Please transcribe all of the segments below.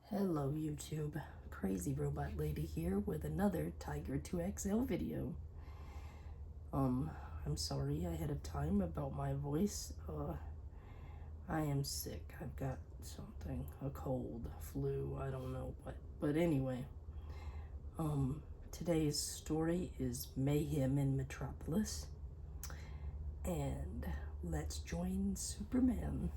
Hello YouTube, Crazy Robot Lady here with another Tiger 2XL video. I'm sorry ahead of time about my voice. I am sick. I've got something, a cold, flu, I don't know what. But anyway, today's story is Mayhem in Metropolis. And let's join Superman.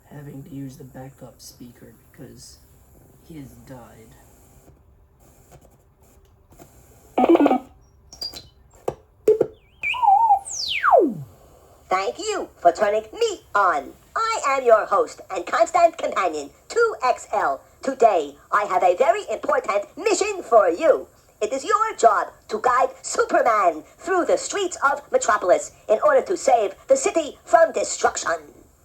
Having to use the backup speaker because his died. Thank you for turning me on. I am your host and constant companion, 2XL. Today, I have a very important mission for you. It is your job to guide Superman through the streets of Metropolis in order to save the city from destruction.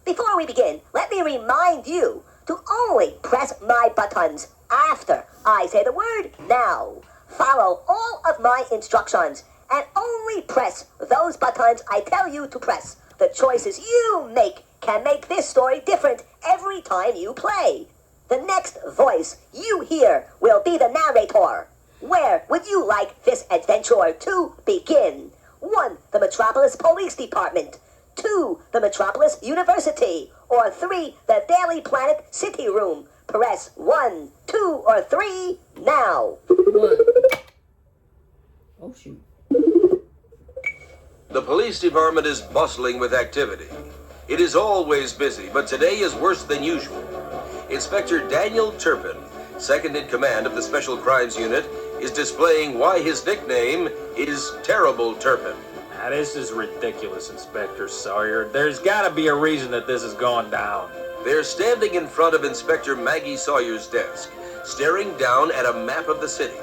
Before we begin, let me remind you to only press my buttons after I say the word now. Follow all of my instructions and only press those buttons I tell you to press. The choices you make can make this story different every time you play. The next voice you hear will be the narrator. Where would you like this adventure to begin? 1. The Metropolis Police Department. 2. The Metropolis University. Or 3. The Daily Planet City Room. Press 1, 2, or 3 now. 1. Oh shoot. The police department is bustling with activity. It is always busy, but today is worse than usual. Inspector Daniel Turpin, second in command of the Special Crimes Unit, is displaying why his nickname is Terrible Turpin. Now, this is ridiculous, Inspector Sawyer. There's got to be a reason that this has gone down. They're standing in front of Inspector Maggie Sawyer's desk, staring down at a map of the city.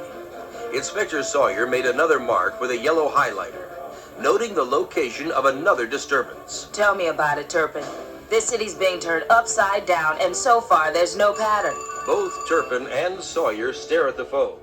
Inspector Sawyer made another mark with a yellow highlighter, noting the location of another disturbance. Tell me about it, Turpin. This city's being turned upside down, and so far there's no pattern. Both Turpin and Sawyer stare at the phone.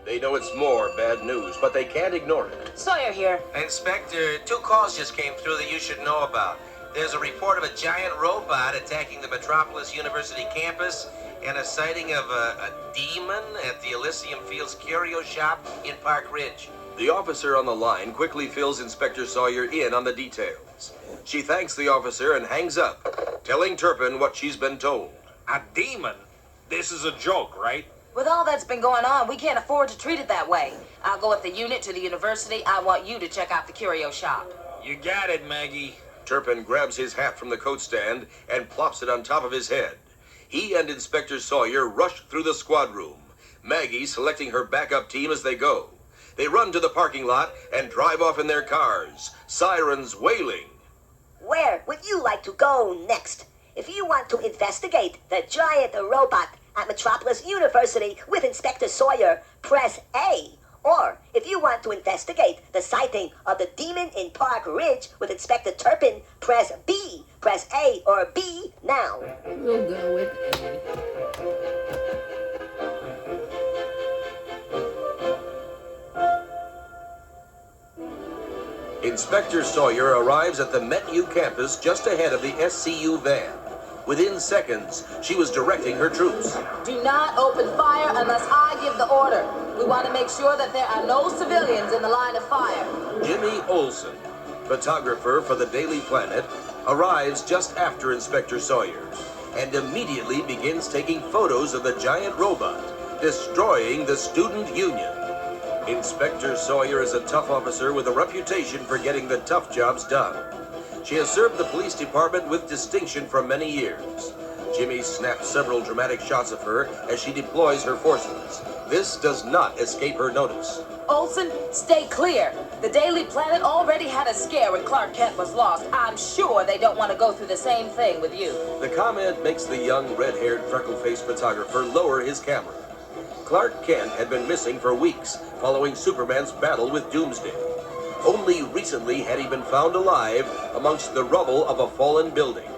They know it's more bad news, but they can't ignore it. Sawyer here. Inspector, 2 calls just came through that you should know about. There's a report of a giant robot attacking the Metropolis University campus and a sighting of a demon at the Elysium Fields Curio Shop in Park Ridge. The officer on the line quickly fills Inspector Sawyer in on the details. She thanks the officer and hangs up, telling Turpin what she's been told. A demon? This is a joke, right? With all that's been going on, we can't afford to treat it that way. I'll go with the unit to the university. I want you to check out the curio shop. You got it, Maggie. Turpin grabs his hat from the coat stand and plops it on top of his head. He and Inspector Sawyer rush through the squad room, Maggie selecting her backup team as they go. They run to the parking lot and drive off in their cars, sirens wailing. Where would you like to go next? If you want to investigate the giant robot at Metropolis University with Inspector Sawyer, press A. Or if you want to investigate the sighting of the demon in Park Ridge with Inspector Turpin, press B. Press A or B now. We'll go with A. Inspector Sawyer arrives at the MetU campus just ahead of the SCU van. Within seconds, she was directing her troops. Do not open fire unless I give the order. We want to make sure that there are no civilians in the line of fire. Jimmy Olsen, photographer for the Daily Planet, arrives just after Inspector Sawyer and immediately begins taking photos of the giant robot, destroying the student union. Inspector Sawyer is a tough officer with a reputation for getting the tough jobs done. She has served the police department with distinction for many years. Jimmy snaps several dramatic shots of her as she deploys her forces. This does not escape her notice. Olsen, stay clear. The Daily Planet already had a scare when Clark Kent was lost. I'm sure they don't want to go through the same thing with you. The comment makes the young red-haired freckle-faced photographer lower his camera. Clark Kent had been missing for weeks following Superman's battle with Doomsday. Only recently had he been found alive amongst the rubble of a fallen building.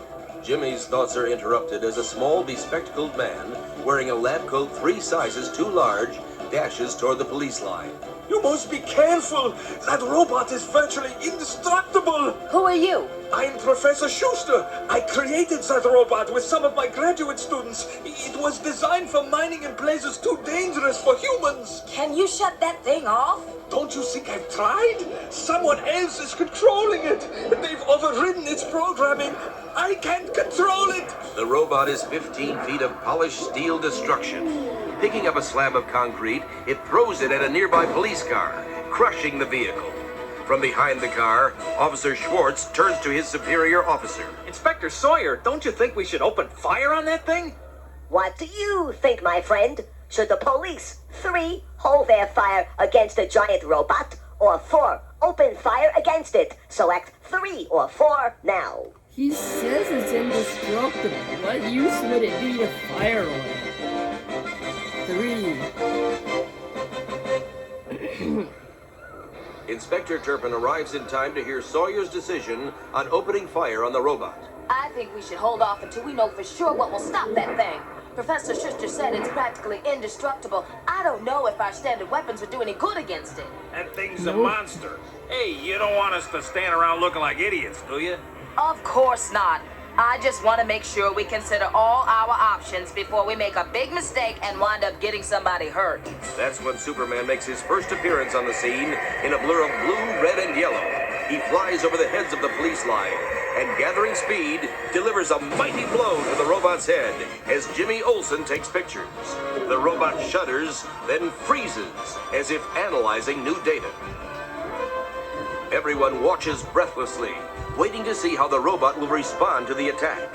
Jimmy's thoughts are interrupted as a small, bespectacled man, wearing a lab coat 3 sizes too large, dashes toward the police line. You must be careful. That robot is virtually indestructible. Who are you? I'm Professor Schuster. I created that robot with some of my graduate students. It was designed for mining in places too dangerous for humans. Can you shut that thing off? Don't you think I've tried? Someone else is controlling it. They've overridden its programming. I can't control it. The robot is 15 feet of polished steel destruction. Picking up a slab of concrete, it throws it at a nearby police car, crushing the vehicle. From behind the car, Officer Schwartz turns to his superior officer. Inspector Sawyer, don't you think we should open fire on that thing? What do you think, my friend? Should the police, 3, hold their fire against a giant robot, or 4, open fire against it? Select 3 or 4 now. He says it's indestructible. What use would it be to fire on it? 3. Inspector Turpin arrives in time to hear Sawyer's decision on opening fire on the robot. I think we should hold off until we know for sure what will stop that thing. Professor Schuster said it's practically indestructible. I don't know if our standard weapons would do any good against it. That thing's a monster. Hey, you don't want us to stand around looking like idiots, do you? Of course not. I just want to make sure we consider all our options before we make a big mistake and wind up getting somebody hurt. That's when Superman makes his first appearance on the scene in a blur of blue, red, and yellow. He flies over the heads of the police line and, gathering speed, delivers a mighty blow to the robot's head as Jimmy Olsen takes pictures. The robot shudders, then freezes as if analyzing new data. Everyone watches breathlessly, waiting to see how the robot will respond to the attack.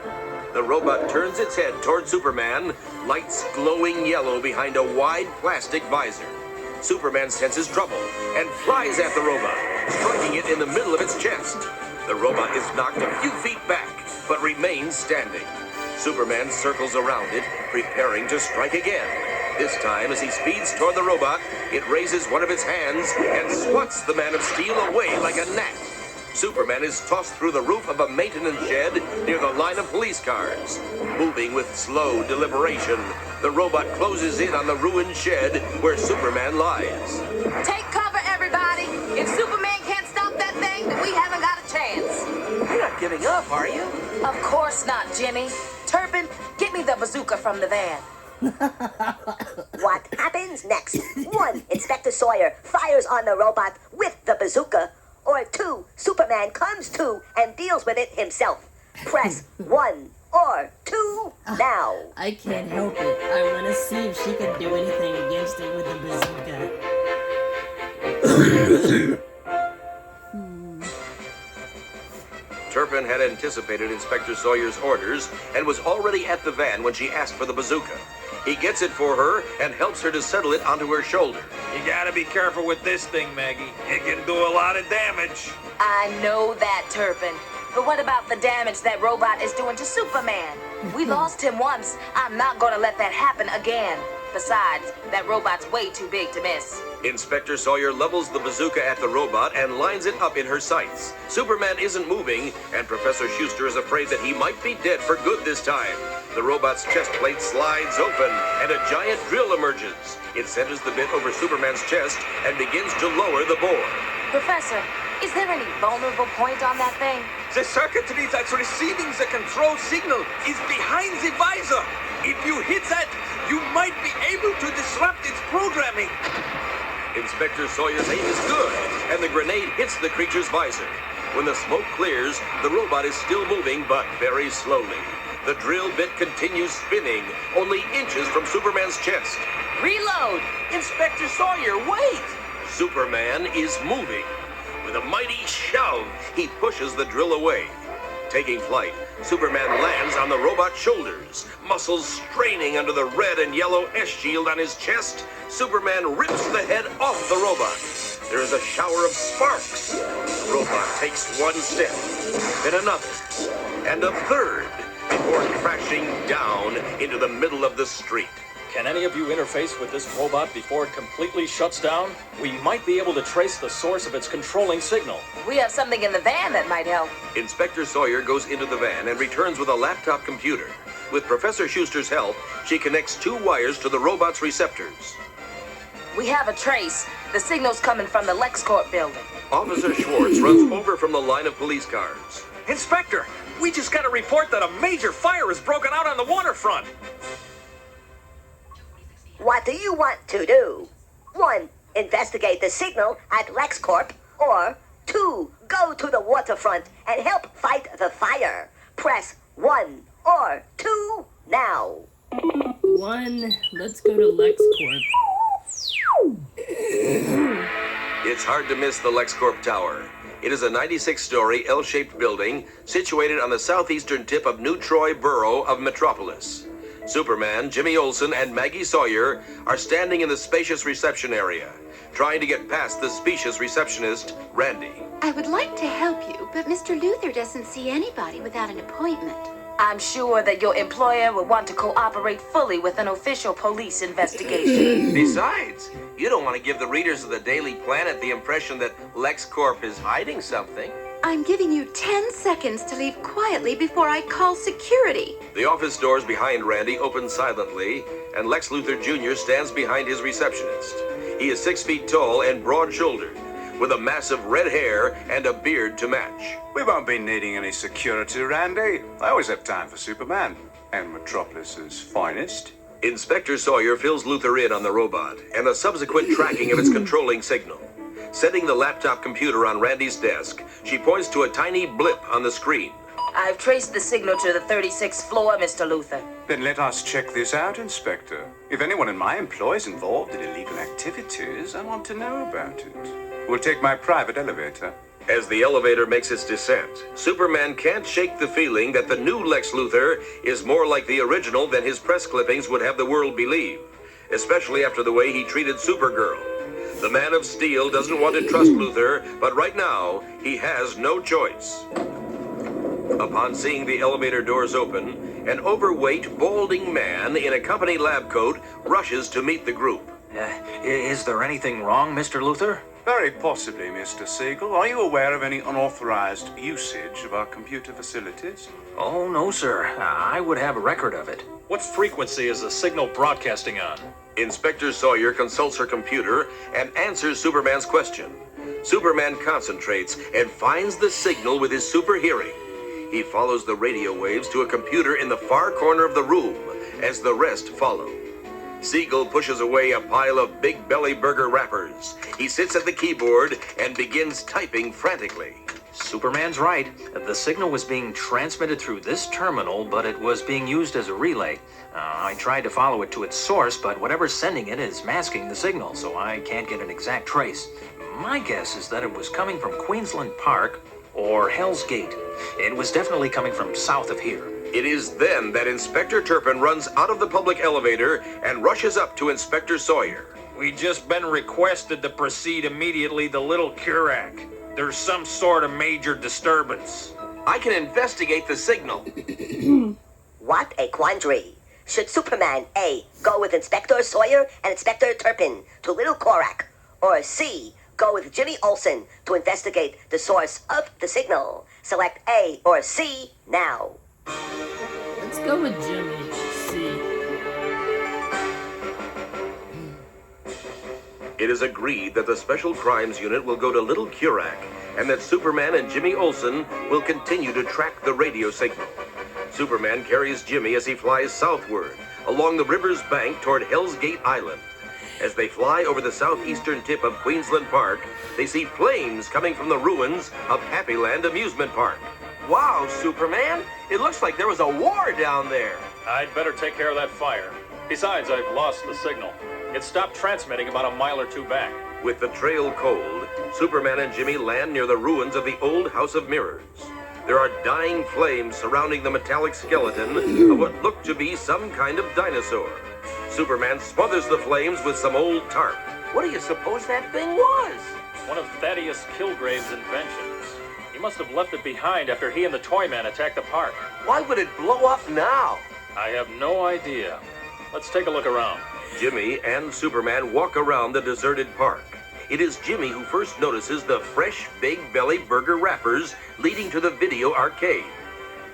The robot turns its head toward Superman, lights glowing yellow behind a wide plastic visor. Superman senses trouble and flies at the robot, striking it in the middle of its chest. The robot is knocked a few feet back, but remains standing. Superman circles around it, preparing to strike again. This time, as he speeds toward the robot, it raises one of its hands and swats the Man of Steel away like a gnat. Superman is tossed through the roof of a maintenance shed near the line of police cars. Moving with slow deliberation, the robot closes in on the ruined shed where Superman lies. Take cover, everybody. If Superman can't stop that thing, then we haven't got a chance. You're not giving up, are you? Of course not, Jimmy. Turpin, get me the bazooka from the van. What happens next? 1, Inspector Sawyer fires on the robot with the bazooka. Or 2, Superman comes to and deals with it himself. Press 1 or 2 now. I can't help it. I want to see if she can do anything against it with the bazooka. Turpin had anticipated Inspector Sawyer's orders and was already at the van when she asked for the bazooka. He gets it for her and helps her to settle it onto her shoulder. You gotta be careful with this thing, Maggie. It can do a lot of damage. I know that, Turpin. But what about the damage that robot is doing to Superman? We lost him once. I'm not gonna let that happen again. Besides, that robot's way too big to miss. Inspector Sawyer levels the bazooka at the robot and lines it up in her sights. Superman isn't moving, and Professor Schuster is afraid that he might be dead for good this time. The robot's chest plate slides open, and a giant drill emerges. It centers the bit over Superman's chest and begins to lower the bore. Professor, is there any vulnerable point on that thing? The circuitry that's receiving the control signal is behind the visor. If you hit that, you might be able to disrupt its programming. Inspector Sawyer's aim is good, and the grenade hits the creature's visor. When the smoke clears, the robot is still moving, but very slowly. The drill bit continues spinning, only inches from Superman's chest. Reload! Inspector Sawyer, wait! Superman is moving. With a mighty shove, he pushes the drill away. Taking flight, Superman lands on the robot's shoulders. Muscles straining under the red and yellow S-shield on his chest, Superman rips the head off the robot. There is a shower of sparks. The robot takes one step, then another, and a third, before crashing down into the middle of the street. Can any of you interface with this robot before it completely shuts down? We might be able to trace the source of its controlling signal. We have something in the van that might help. Inspector Sawyer goes into the van and returns with a laptop computer. With Professor Schuster's help, she connects 2 wires to the robot's receptors. We have a trace. The signal's coming from the LexCorp building. Officer Schwartz runs over from the line of police cars. Inspector, we just got a report that a major fire has broken out on the waterfront. What do you want to do? 1. Investigate the signal at LexCorp. Or 2. Go to the waterfront and help fight the fire. Press 1 or 2 now. 1. Let's go to LexCorp. It's hard to miss the LexCorp Tower. It is a 96-story L-shaped building situated on the southeastern tip of New Troy borough of Metropolis. Superman, Jimmy Olsen, and Maggie Sawyer are standing in the spacious reception area, trying to get past the specious receptionist, Randy. I would like to help you, but Mr. Luther doesn't see anybody without an appointment. I'm sure that your employer would want to cooperate fully with an official police investigation. Besides, you don't want to give the readers of the Daily Planet the impression that LexCorp is hiding something. I'm giving you 10 seconds to leave quietly before I call security. The office doors behind Randy open silently, and Lex Luthor Jr. stands behind his receptionist. He is 6 feet tall and broad-shouldered, with a mass of red hair and a beard to match. We won't be needing any security, Randy. I always have time for Superman and Metropolis's finest. Inspector Sawyer fills Luthor in on the robot and the subsequent tracking of its controlling signal. Setting the laptop computer on Randy's desk, she points to a tiny blip on the screen. I've traced the signal to the 36th floor, Mr. Luther. Then let us check this out, Inspector. If anyone in my employ is involved in illegal activities, I want to know about it. We'll take my private elevator. As the elevator makes its descent, Superman can't shake the feeling that the new Lex Luthor is more like the original than his press clippings would have the world believe, especially after the way he treated Supergirl. The Man of Steel doesn't want to trust Luthor, but right now, he has no choice. Upon seeing the elevator doors open, an overweight, balding man in a company lab coat rushes to meet the group. Is there anything wrong, Mr. Luther? Very possibly, Mr. Siegel. Are you aware of any unauthorized usage of our computer facilities? Oh, no, sir. I would have a record of it. What frequency is the signal broadcasting on? Inspector Sawyer consults her computer and answers Superman's question. Superman concentrates and finds the signal with his super hearing. He follows the radio waves to a computer in the far corner of the room as the rest follow. Siegel pushes away a pile of Big Belly Burger wrappers. He sits at the keyboard and begins typing frantically. Superman's right. The signal was being transmitted through this terminal, but it was being used as a relay. I tried to follow it to its source, but whatever's sending it is masking the signal, so I can't get an exact trace. My guess is that it was coming from Queensland Park or Hell's Gate. It was definitely coming from south of here. It is then that Inspector Turpin runs out of the public elevator and rushes up to Inspector Sawyer. We just been requested to proceed immediately to Little Curak. There's some sort of major disturbance. I can investigate the signal. What a quandary. Should Superman A. go with Inspector Sawyer and Inspector Turpin to Little Korak? Or C. go with Jimmy Olsen to investigate the source of the signal? Select A or C now. Let's go with Jimmy. C. It is agreed that the Special Crimes Unit will go to Little Curak and that Superman and Jimmy Olsen will continue to track the radio signal. Superman carries Jimmy as he flies southward along the river's bank toward Hell's Gate Island. As they fly over the southeastern tip of Queensland Park, they see flames coming from the ruins of Happyland Amusement Park. Wow, Superman! It looks like there was a war down there. I'd better take care of that fire. Besides, I've lost the signal. It stopped transmitting about a mile or two back. With the trail cold, Superman and Jimmy land near the ruins of the old House of Mirrors. There are dying flames surrounding the metallic skeleton of what looked to be some kind of dinosaur. Superman smothers the flames with some old tarp. What do you suppose that thing was? One of Thaddeus Kilgrave's inventions. He must have left it behind after he and the Toyman attacked the park. Why would it blow up now? I have no idea. Let's take a look around. Jimmy and Superman walk around the deserted park. It is Jimmy who first notices the fresh Big Belly Burger wrappers leading to the video arcade.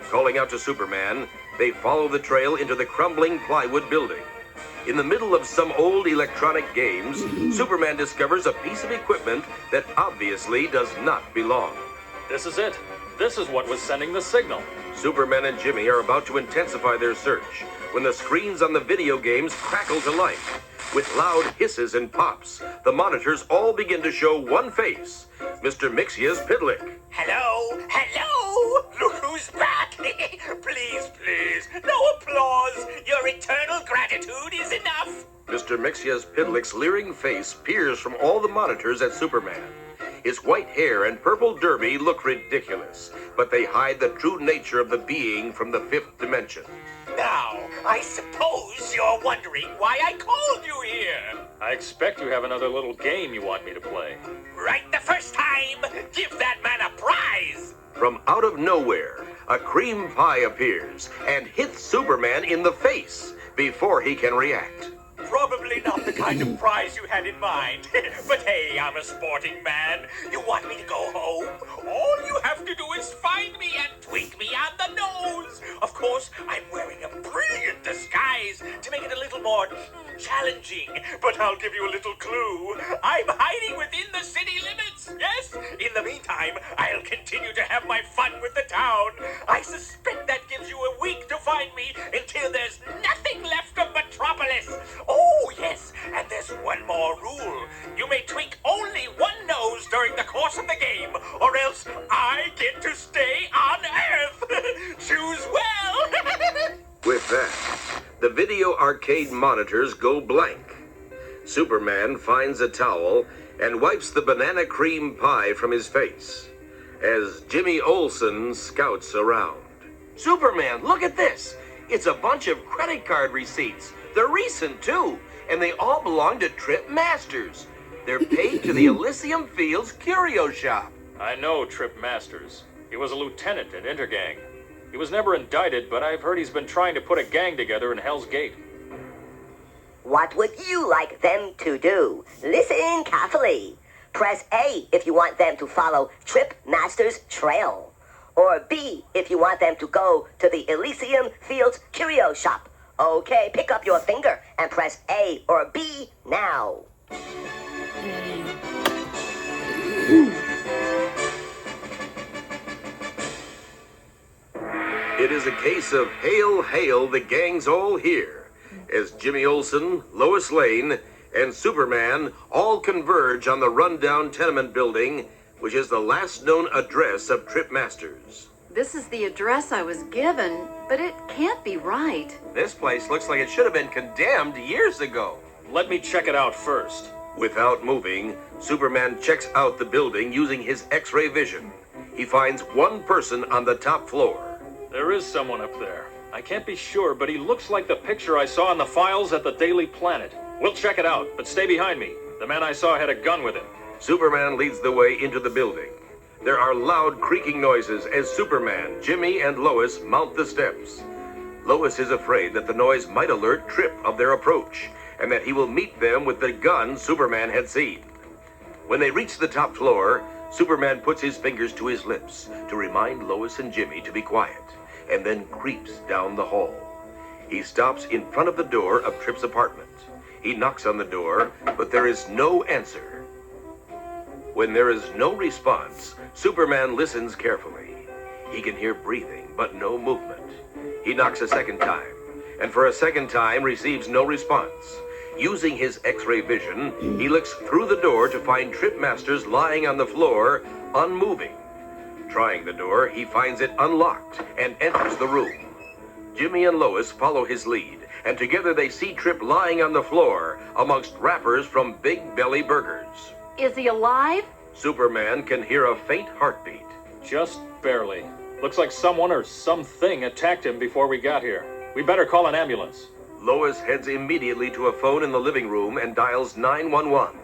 Calling out to Superman, they follow the trail into the crumbling plywood building. In the middle of some old electronic games, Superman discovers a piece of equipment that obviously does not belong. This is it. This is what was sending the signal. Superman and Jimmy are about to intensify their search when the screens on the video games crackle to life. With loud hisses and pops, the monitors all begin to show one face, Mr. Mixia's Pidlick. Hello? Hello? Look who's back. Please, please, no applause. Your eternal gratitude is enough. Mr. Mixia's Pidlick's leering face peers from all the monitors at Superman. His white hair and purple derby look ridiculous, but they hide the true nature of the being from the fifth dimension. Now, I suppose you're wondering why I called you here. I expect you have another little game you want me to play. Right the first time, give that man a prize. From out of nowhere, a cream pie appears and hits Superman in the face before he can react. Probably not the kind of prize you had in mind. But hey, I'm a sporting man. You want me to go home? All you have to do is find me and tweak me on the nose. Of course, I'm wearing a brilliant disguise to make it a little more challenging. But I'll give you a little clue. I'm hiding within the city limits, yes? In the meantime, I'll continue to have my fun with the town. I suspect that gives you a week to find me until there's nothing left of Metropolis. Oh, yes, and there's one more rule. You may tweak only one nose during the course of the game, or else I get to stay on Earth. Choose well. With that, the video arcade monitors go blank. Superman finds a towel and wipes the banana cream pie from his face as Jimmy Olsen scouts around. Superman, look at this. It's a bunch of credit card receipts. They're recent, too, and they all belong to Trip Masters. They're paid to the Elysium Fields Curio Shop. I know Trip Masters. He was a lieutenant in Intergang. He was never indicted, but I've heard he's been trying to put a gang together in Hell's Gate. What would you like them to do? Listen carefully. Press A if you want them to follow Trip Master's trail. Or B if you want them to go to the Elysium Fields Curio Shop. Okay, pick up your finger and press A or B now. It is a case of hail, hail, the gang's all here, as Jimmy Olsen, Lois Lane, and Superman all converge on the rundown tenement building, which is the last known address of Trip Masters. This is the address I was given, but it can't be right. This place looks like it should have been condemned years ago. Let me check it out first. Without moving, Superman checks out the building using his X-ray vision. He finds one person on the top floor. There is someone up there. I can't be sure, but he looks like the picture I saw in the files at the Daily Planet. We'll check it out, but stay behind me. The man I saw had a gun with him. Superman leads the way into the building. There are loud creaking noises as Superman, Jimmy, and Lois mount the steps. Lois is afraid that the noise might alert Trip of their approach, and that he will meet them with the gun Superman had seen. When they reach the top floor, Superman puts his fingers to his lips to remind Lois and Jimmy to be quiet, and then creeps down the hall. He stops in front of the door of Trip's apartment. He knocks on the door, but there is no answer. When there is no response, Superman listens carefully. He can hear breathing, but no movement. He knocks a second time, and for a second time receives no response. Using his X-ray vision, he looks through the door to find Trip Masters lying on the floor, unmoving. Trying the door, he finds it unlocked and enters the room. Jimmy and Lois follow his lead, and together they see Trip lying on the floor amongst wrappers from Big Belly Burgers. Is he alive? Superman can hear a faint heartbeat. Just barely. Looks like someone or something attacked him before we got here. We better call an ambulance. Lois heads immediately to a phone in the living room and dials 911.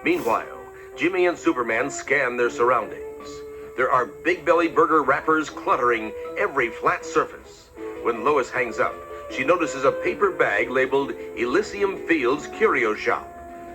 Meanwhile, Jimmy and Superman scan their surroundings. There are Big Belly Burger wrappers cluttering every flat surface. When Lois hangs up, she notices a paper bag labeled Elysium Fields Curio Shop.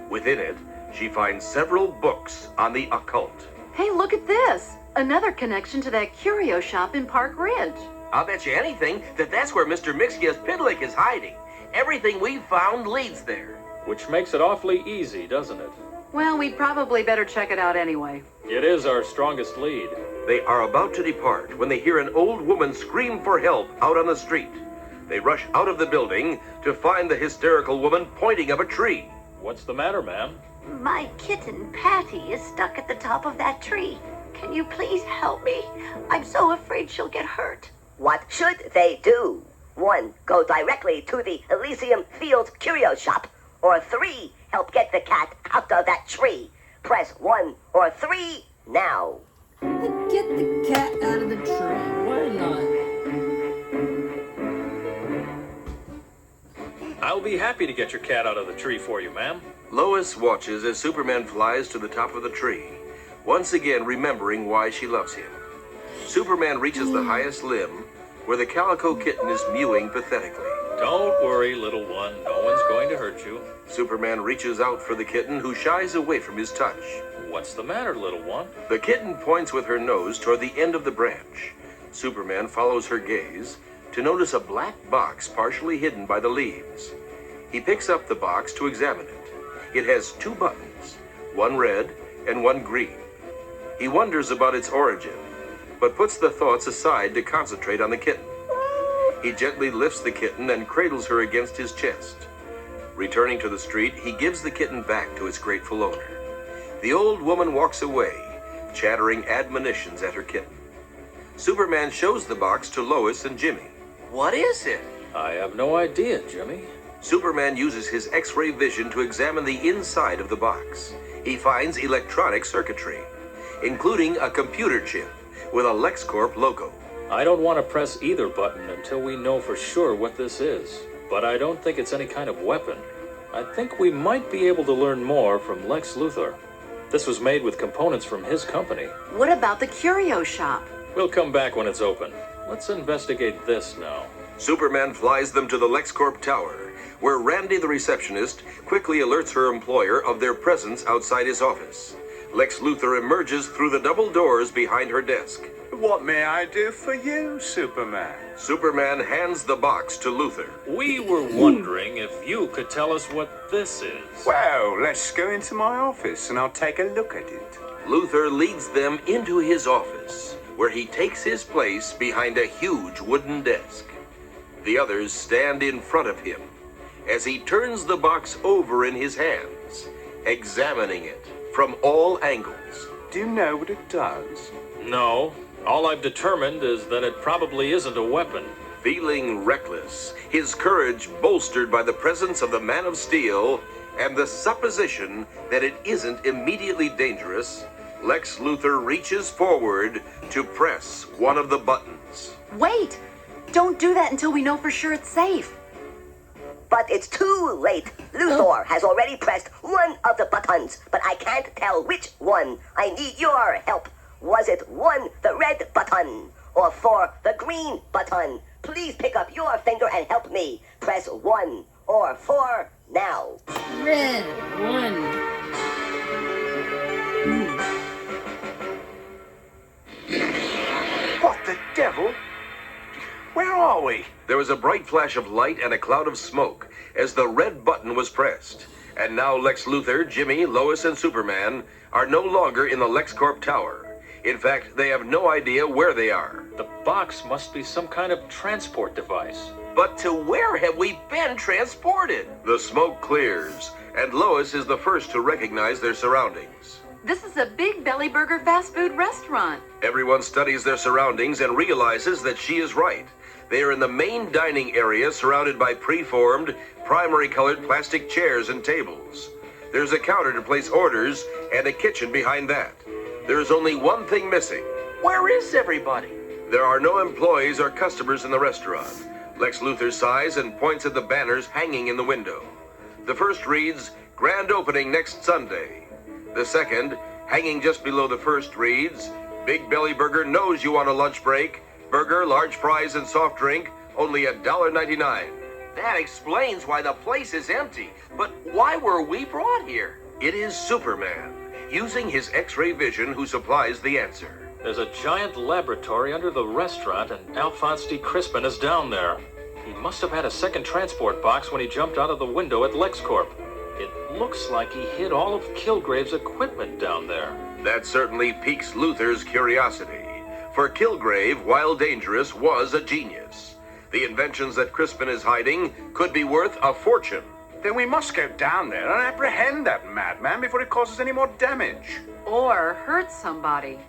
Within it, she finds several books on the occult. Hey, look at this. Another connection to that curio shop in Park Ridge. I'll bet you anything that that's where Mr. Mixia's Pidlick is hiding. Everything we've found leads there. Which makes it awfully easy, doesn't it? Well, we'd probably better check it out anyway. It is our strongest lead. They are about to depart when they hear an old woman scream for help out on the street. They rush out of the building to find the hysterical woman pointing up a tree. What's the matter, ma'am? My kitten, Patty, is stuck at the top of that tree. Can you please help me? I'm so afraid she'll get hurt. What should they do? 1. Go directly to the Elysium Fields Curio Shop. Or 3. Help get the cat out of that tree. Press 1 or 3 now. Get the cat out of the tree. Why not? I'll be happy to get your cat out of the tree for you, ma'am. Lois watches as Superman flies to the top of the tree, once again remembering why she loves him. Superman reaches the highest limb, where the calico kitten is mewing pathetically. Don't worry, little one. No one's going to hurt you. Superman reaches out for the kitten, who shies away from his touch. What's the matter, little one? The kitten points with her nose toward the end of the branch. Superman follows her gaze to notice a black box partially hidden by the leaves. He picks up the box to examine it. It has 2 buttons, one red and one green. He wonders about its origin, but puts the thoughts aside to concentrate on the kitten. He gently lifts the kitten and cradles her against his chest. Returning to the street, he gives the kitten back to its grateful owner. The old woman walks away, chattering admonitions at her kitten. Superman shows the box to Lois and Jimmy. What is it? I have no idea, Jimmy. Superman uses his X-ray vision to examine the inside of the box. He finds electronic circuitry, including a computer chip with a LexCorp logo. I don't want to press either button until we know for sure what this is. But I don't think it's any kind of weapon. I think we might be able to learn more from Lex Luthor. This was made with components from his company. What about the curio shop? We'll come back when it's open. Let's investigate this now. Superman flies them to the LexCorp tower, where Randy the receptionist quickly alerts her employer of their presence outside his office. Lex Luthor emerges through the double doors behind her desk. What may I do for you, Superman? Superman hands the box to Luthor. We were wondering if you could tell us what this is. Well, let's go into my office and I'll take a look at it. Luthor leads them into his office, where he takes his place behind a huge wooden desk. The others stand in front of him as he turns the box over in his hands, examining it from all angles. Do you know what it does? No. All I've determined is that it probably isn't a weapon. Feeling reckless, his courage bolstered by the presence of the Man of Steel and the supposition that it isn't immediately dangerous, Lex Luthor reaches forward to press one of the buttons. Wait! Don't do that until we know for sure it's safe. But it's too late. Luthor has already pressed one of the buttons, but I can't tell which one. I need your help. Was it 1, the red button, or 4, the green button? Please pick up your finger and help me. Press 1 or 4 now. Red 1. What the devil? Where are we? There was a bright flash of light and a cloud of smoke as the red button was pressed. And now Lex Luthor, Jimmy, Lois, and Superman are no longer in the LexCorp tower. In fact, they have no idea where they are. The box must be some kind of transport device. But to where have we been transported? The smoke clears, and Lois is the first to recognize their surroundings. This is a Big Belly Burger fast food restaurant. Everyone studies their surroundings and realizes that she is right. They are in the main dining area surrounded by preformed, primary-colored plastic chairs and tables. There's a counter to place orders and a kitchen behind that. There is only one thing missing. Where is everybody? There are no employees or customers in the restaurant. Lex Luthor sighs and points at the banners hanging in the window. The first reads, Grand Opening next Sunday. The second, hanging just below the first, reads, Big Belly Burger knows you want a lunch break. Burger, large fries, and soft drink, only $1.99. That explains why the place is empty. But why were we brought here? It is Superman, using his X-ray vision, who supplies the answer. There's a giant laboratory under the restaurant, and Alphonse D. Crispin is down there. He must have had a second transport box when he jumped out of the window at LexCorp. It looks like he hid all of Kilgrave's equipment down there. That certainly piques Luther's curiosity. For Kilgrave, while dangerous, was a genius. The inventions that Crispin is hiding could be worth a fortune. Then we must go down there and apprehend that madman before he causes any more damage. Or hurt somebody.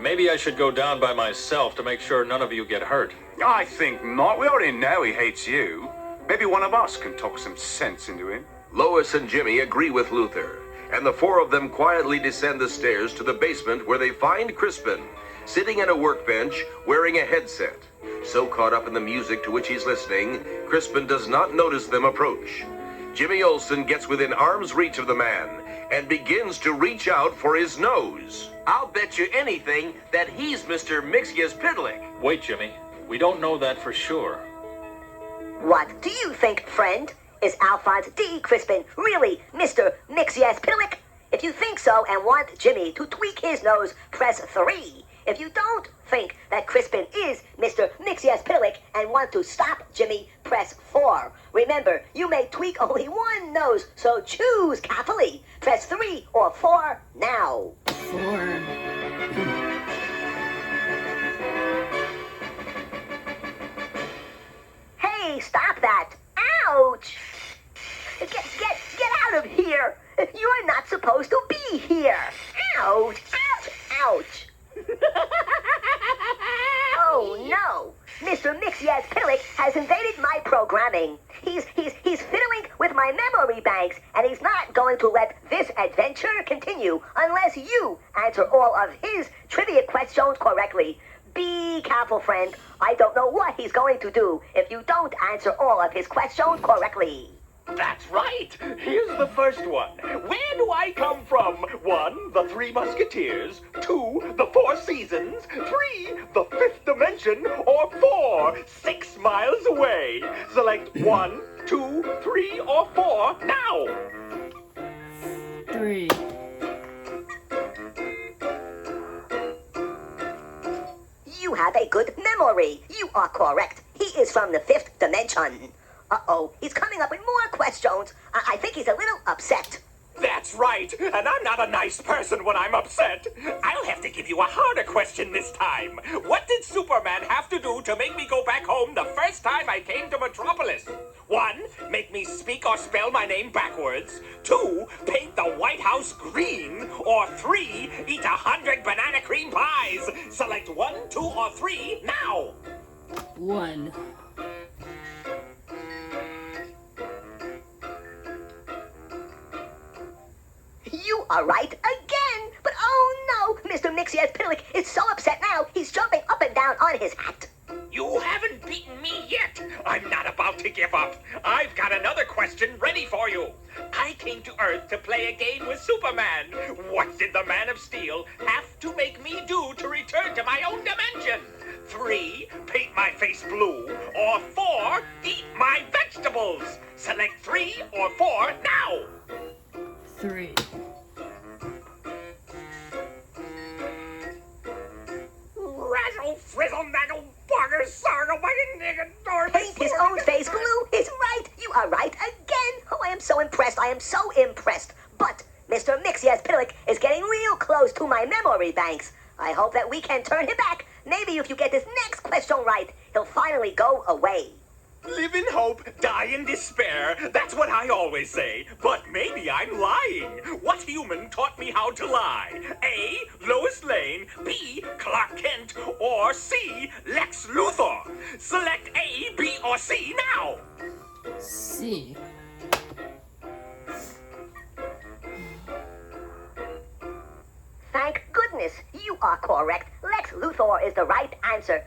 Maybe I should go down by myself to make sure none of you get hurt. I think not. We already know he hates you. Maybe one of us can talk some sense into him. Lois and Jimmy agree with Luther, and the four of them quietly descend the stairs to the basement where they find Crispin, sitting at a workbench wearing a headset. So caught up in the music to which he's listening, Crispin does not notice them approach. Jimmy Olsen gets within arm's reach of the man and begins to reach out for his nose. I'll bet you anything that he's Mr. Mixyas-Pidlick. Wait, Jimmy. We don't know that for sure. What do you think, friend? Is Alphonse D. Crispin really Mr. Mixyas-Pidlick? If you think so and want Jimmy to tweak his nose, press 3. If you don't think that Crispin is Mr. Mixyas-Pidlick and want to stop Jimmy, press 4. Remember, you may tweak only one nose, so choose carefully. Press 3 or 4 now. 4. Hey, stop that. Ouch. Get out of here. You're not supposed to be here. Ouch. Ouch. Ouch. Oh no! Mr. Mixyas-Pidlick has invaded my programming. He's fiddling with my memory banks, and he's not going to let this adventure continue unless you answer all of his trivia questions correctly. Be careful, friend. I don't know what he's going to do if you don't answer all of his questions correctly. That's right. Here's the first one. Where do I come from? 1, the Three Musketeers. 2, the Four Seasons. 3, the Fifth Dimension. Or 4, 6 miles away. Select 1, 2, 3, or 4 now. 3. You have a good memory. You are correct. He is from the 5th dimension. Uh-oh, he's coming up with more questions. I think he's a little upset. That's right, and I'm not a nice person when I'm upset. I'll have to give you a harder question this time. What did Superman have to do to make me go back home the first time I came to Metropolis? 1, make me speak or spell my name backwards. 2, paint the White House green. Or 3, eat 100 banana cream pies. Select 1, 2, or 3 now. 1. You are right again. But oh no, Mr. Mixyas-Pidlick is so upset now, he's jumping up and down on his hat. You haven't beaten me yet. I'm not about to give up. I've got another question ready for you. I came to Earth to play a game with Superman. What did the Man of Steel have to make me do to return to my own dimension? 3, paint my face blue. Or 4, eat my vegetables. Select 3 or 4 now. 3. Razzle, frizzle, nazzle, bugger, sargle, biting, nigga, door. Paint his own face blue is right. You are right again. Oh, I am so impressed. I am so impressed. But Mr. Mixyas-Pidlick is getting real close to my memory banks. I hope that we can turn him back. Maybe if you get this next question right, he'll finally go away. Live in hope, die in despair. That's what I always say. But maybe I'm lying. What human taught me how to lie? A, Lois Lane. B, Clark Kent. Or C, Lex Luthor. Select A, B, or C now. C. Thank goodness you are correct. Lex Luthor is the right answer.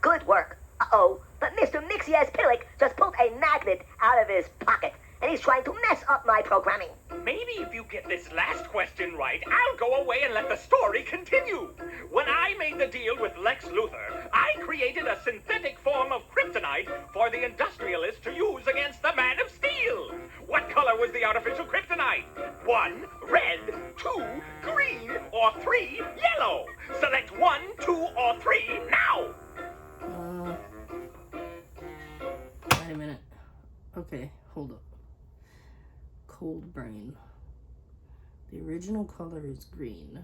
Good work. Uh-oh, but Mr. Mixyas-Pidlick just pulled a magnet out of his pocket, and he's trying to mess up my programming. Maybe if you get this last question right, I'll go away and let the story continue. When I made the deal with Lex Luthor, I created a synthetic form of kryptonite for the industrialists to use against the Man of Steel. What color was the artificial kryptonite? 1, red. 2, green. Or 3, yellow. Select 1, 2, or 3 now. I original color is green.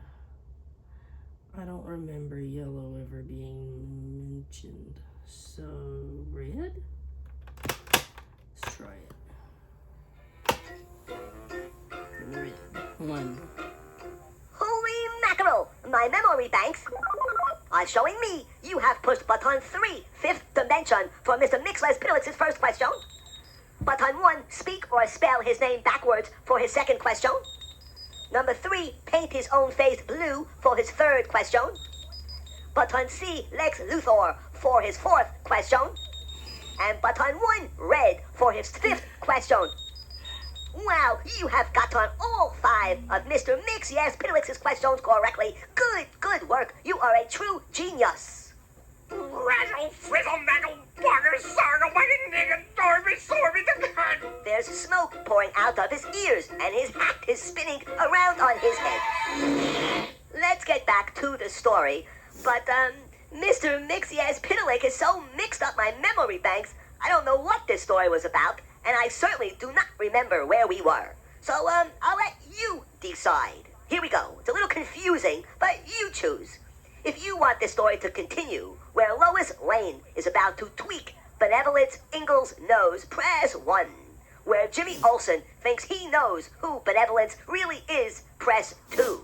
I don't remember yellow ever being mentioned. So, red? Let's try it. Red. 1. Holy mackerel! My memory banks are showing me you have pushed button 3, 5th dimension, for Mr. Mixless-Piddlex's first question. Button 1, speak or spell his name backwards for his second question. Number 3, paint his own face blue for his third question. Button C, Lex Luthor for his fourth question. And button 1, red for his fifth question. Wow, you have gotten all 5 of Mr. Mix-Yes-Piddlex's questions correctly. Good work. You are a true genius. Razzle, frizzle, maggle, bugger, sargle, wagon, nigga, dorby, sorby, the gun. There's smoke pouring out of his ears, and his hat is spinning around on his head. Let's get back to the story. But, Mr. Mix-Yes-Piddlex has so mixed up my memory banks, I don't know what this story was about, and I certainly do not remember where we were. So, I'll let you decide. Here we go. It's a little confusing, but you choose. If you want this story to continue, where Lois Lane is about to tweak Benevolence Ingles' nose, press 1. Where Jimmy Olsen thinks he knows who Benevolence really is, press 2.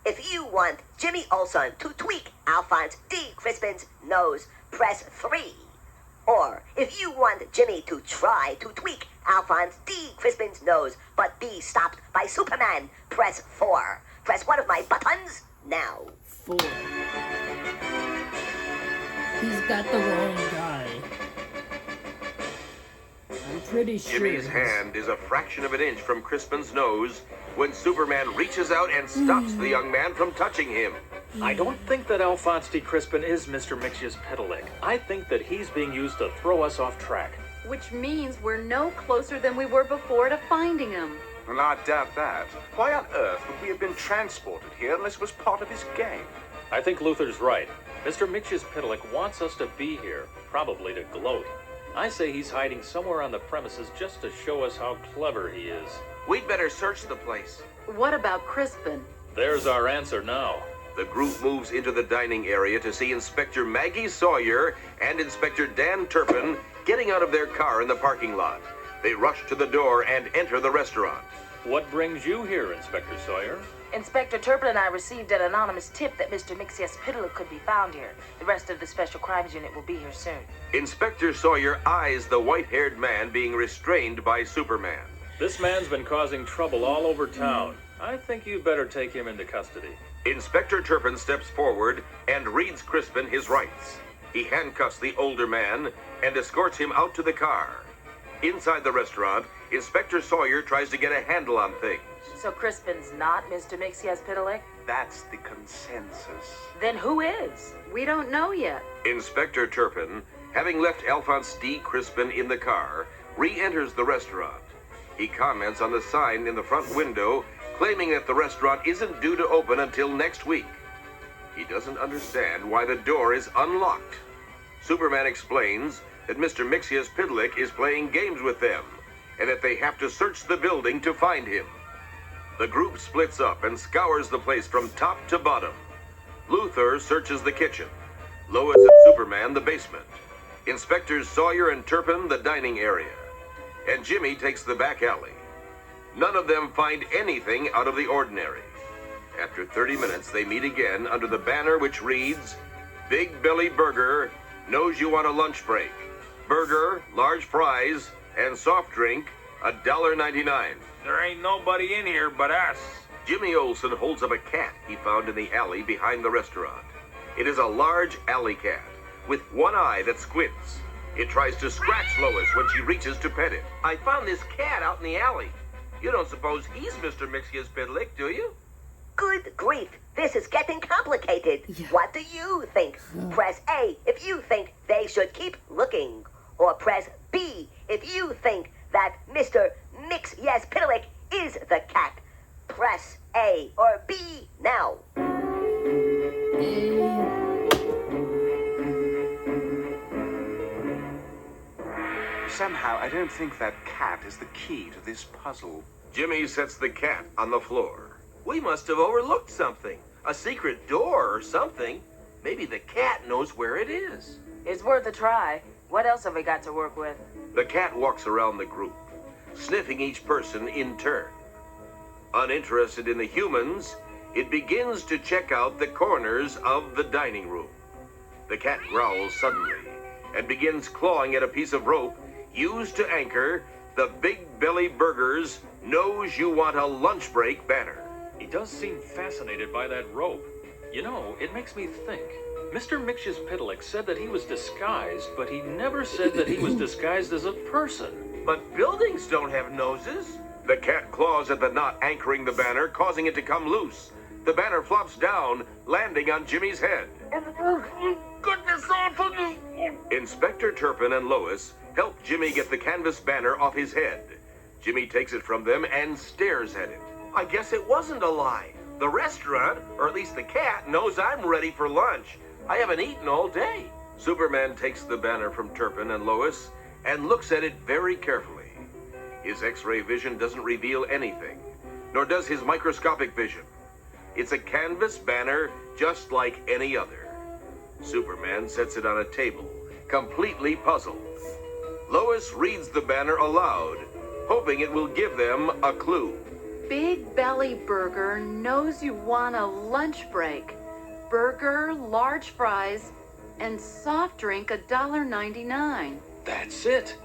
If you want Jimmy Olsen to tweak Alphonse D. Crispin's nose, press 3. Or, if you want Jimmy to try to tweak Alphonse D. Crispin's nose, but be stopped by Superman, press 4. Press one of my buttons now. 4. He's got the wrong guy. I'm pretty sure. Jimmy's hand is a fraction of an inch from Crispin's nose when Superman reaches out and stops the young man from touching him. I don't think that Alphonse D. Crispin is Mr. Mix-Yes-Piddlex's. I think that he's being used to throw us off track. Which means we're no closer than we were before to finding him. Well, I doubt that. Why on earth would we have been transported here unless it was part of his game? I think Luther's right. Mr. Mix-Yes-Piddlex wants us to be here, probably to gloat. I say he's hiding somewhere on the premises just to show us how clever he is. We'd better search the place. What about Crispin? There's our answer now. The group moves into the dining area to see Inspector Maggie Sawyer and Inspector Dan Turpin getting out of their car in the parking lot. They rush to the door and enter the restaurant. What brings you here, Inspector Sawyer? Inspector Turpin and I received an anonymous tip that Mr. Mix-Yes-Piddlex could be found here. The rest of the Special Crimes Unit will be here soon. Inspector Sawyer eyes the white-haired man being restrained by Superman. This man's been causing trouble all over town. I think you better take him into custody. Inspector Turpin steps forward and reads Crispin his rights. He handcuffs the older man and escorts him out to the car. Inside the restaurant, Inspector Sawyer tries to get a handle on things. So Crispin's not Mr. Mix-Yes-Piddlex? That's the consensus. Then who is? We don't know yet. Inspector Turpin, having left Alphonse D. Crispin in the car, re-enters the restaurant. He comments on the sign in the front window claiming that the restaurant isn't due to open until next week. He doesn't understand why the door is unlocked. Superman explains that Mr. Mix-Yes-Piddlex is playing games with them and that they have to search the building to find him. The group splits up and scours the place from top to bottom. Luthor searches the kitchen, Lois and Superman the basement, Inspectors Sawyer and Turpin the dining area, and Jimmy takes the back alley. None of them find anything out of the ordinary. After 30 minutes, they meet again under the banner which reads, Big Belly Burger knows you want a lunch break. Burger, large fries, and soft drink, $1.99. There ain't nobody in here but us. Jimmy Olsen holds up a cat he found in the alley behind the restaurant. It is a large alley cat with one eye that squints. It tries to scratch Lois when she reaches to pet it. I found this cat out in the alley. You don't suppose he's Mr. Mix-Yes-Piddlex, do you? Good grief, this is getting complicated. Yeah. What do you think? Press A if you think they should keep looking. Or press B if you think that Mr. Mix-Yes-Piddlex is the cat. Press A or B now. Somehow, I don't think that cat is the key to this puzzle. Jimmy sets the cat on the floor. We must have overlooked something. A secret door or something. Maybe the cat knows where it is. It's worth a try. What else have we got to work with? The cat walks around the group, sniffing each person in turn. Uninterested in the humans, it begins to check out the corners of the dining room. The cat growls suddenly and begins clawing at a piece of rope used to anchor the Big Belly Burger's Knows You Want a Lunch Break banner. He does seem fascinated by that rope. You know, it makes me think. Mr. Mixyzptlk said that he was disguised, but he never said that he was disguised as a person. But buildings don't have noses. The cat claws at the knot anchoring the banner, causing it to come loose. The banner flops down, landing on Jimmy's head. Goodness off of me! Inspector Turpin and Lois help Jimmy get the canvas banner off his head. Jimmy takes it from them and stares at it. I guess it wasn't a lie. The restaurant, or at least the cat, knows I'm ready for lunch. I haven't eaten all day. Superman takes the banner from Turpin and Lois and looks at it very carefully. His X-ray vision doesn't reveal anything, nor does his microscopic vision. It's a canvas banner just like any other. Superman sets it on a table, completely puzzled. Lois reads the banner aloud, hoping it will give them a clue. Big Belly Burger knows you want a lunch break. Burger, large fries, and soft drink $1.99. That's it.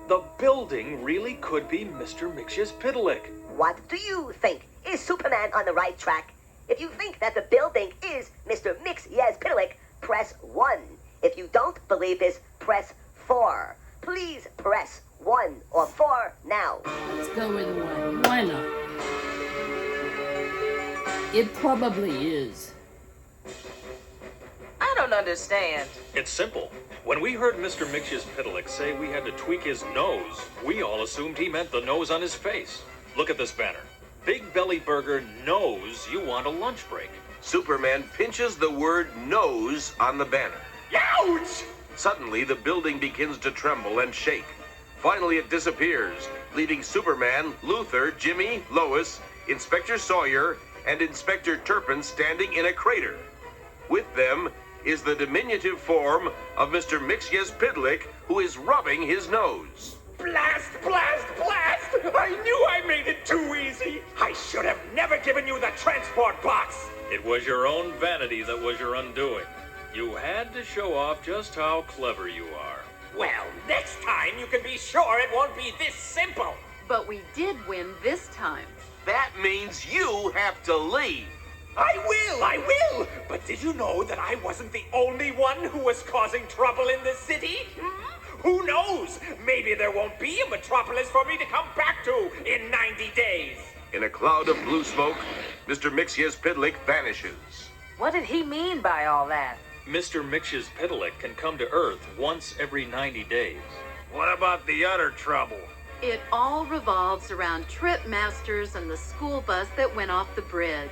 The building really could be Mr. Mixyzptlk. What do you think? Is Superman on the right track? If you think that the building is Mr. Mixyzptlk, press 1. If you don't believe this, press 4. Please press 1 or 4 now. Let's go with 1. Why not? It probably is. I don't understand. It's simple. When we heard Mr. Mixyzptlk say we had to tweak his nose, we all assumed he meant the nose on his face. Look at this banner. Big Belly Burger knows you want a lunch break. Superman pinches the word nose on the banner. Ouch! Suddenly, the building begins to tremble and shake. Finally, it disappears, leaving Superman, Luther, Jimmy, Lois, Inspector Sawyer, and Inspector Turpin standing in a crater. With them is the diminutive form of Mr. Mixyzptlk, who is rubbing his nose. Blast, blast, blast! I knew I made it too easy! I should have never given you the transport box! It was your own vanity that was your undoing. You had to show off just how clever you are. Well, next time you can be sure it won't be this simple! But we did win this time. That means you have to leave. I will! But did you know that I wasn't the only one who was causing trouble in the city? Who knows? Maybe there won't be a metropolis for me to come back to in 90 days. In a cloud of blue smoke, Mr. Mixyzptlk vanishes. What did he mean by all that? Mr. Mixyzptlk can come to Earth once every 90 days. What about the other trouble? It all revolves around Trip Masters and the school bus that went off the bridge.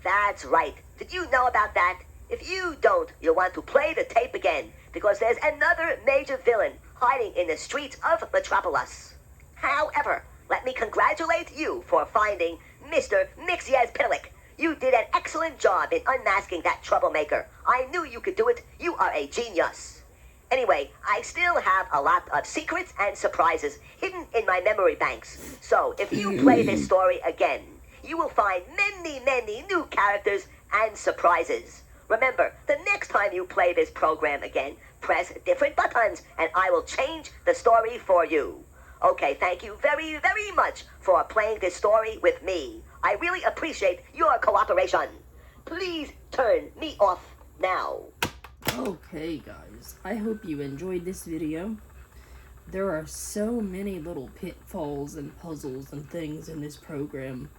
That's right. Did you know about that? If you don't, you'll want to play the tape again, because there's another major villain hiding in the streets of Metropolis. However, let me congratulate you for finding Mr. Mixyzptlk. You did an excellent job in unmasking that troublemaker. I knew you could do it. You are a genius. Anyway, I still have a lot of secrets and surprises hidden in my memory banks. So if you play this story again, you will find many, many new characters and surprises. Remember, the next time you play this program again, press different buttons and I will change the story for you. Okay, thank you very, very much for playing this story with me. I really appreciate your cooperation. Please turn me off now. Okay, guys. I hope you enjoyed this video. There are so many little pitfalls and puzzles and things in this program.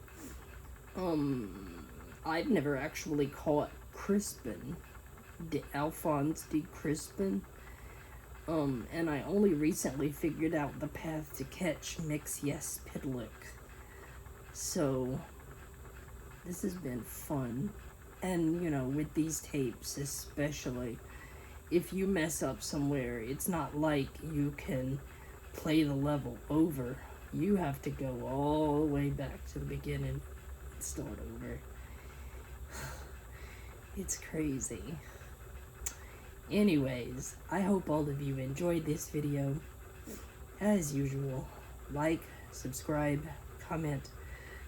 I've never actually caught Crispin, Alphonse D. Crispin, and I only recently figured out the path to catch Mixyzptlk. So, this has been fun, and, you know, with these tapes especially, if you mess up somewhere, it's not like you can play the level over. You have to go all the way back to the beginning and start over. It's crazy. Anyways, I hope all of you enjoyed this video. As usual, like, subscribe, comment,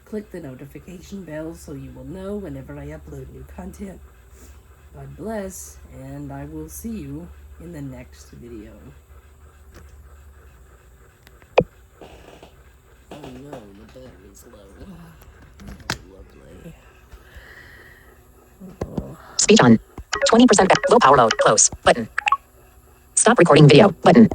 click the notification bell so you will know whenever I upload new content. God bless, and I will see you in the next video. Oh no, the battery's low. Oh, lovely. Oh. Speech on. 20% back. Low power mode. Close. Button. Stop recording video. Button.